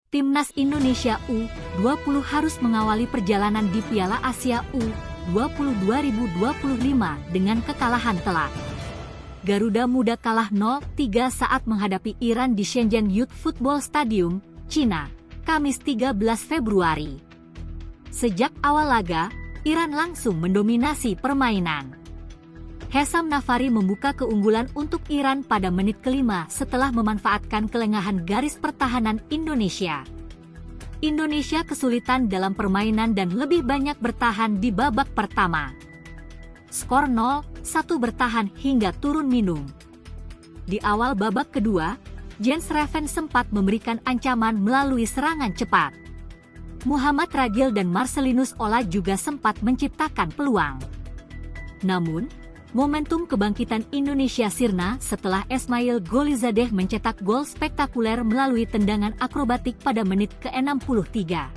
Timnas Indonesia U20 harus mengawali perjalanan di Piala Asia U20 2025 dengan kekalahan telak. Garuda Muda kalah 0-3 saat menghadapi Iran di Shenzhen Youth Football Stadium, China, Kamis 13 Februari. Sejak awal laga, Iran langsung mendominasi permainan. Hesam Nafari membuka keunggulan untuk Iran pada menit kelima setelah memanfaatkan kelengahan garis pertahanan Indonesia. Indonesia kesulitan dalam permainan dan lebih banyak bertahan di babak pertama. Skor 0-1 bertahan hingga turun minum. Di awal babak kedua, Jens Reven sempat memberikan ancaman melalui serangan cepat. Muhammad Ragil dan Marcelinus Ola juga sempat menciptakan peluang. Namun, momentum kebangkitan Indonesia sirna setelah Esmail Golizadeh mencetak gol spektakuler melalui tendangan akrobatik pada menit ke-63.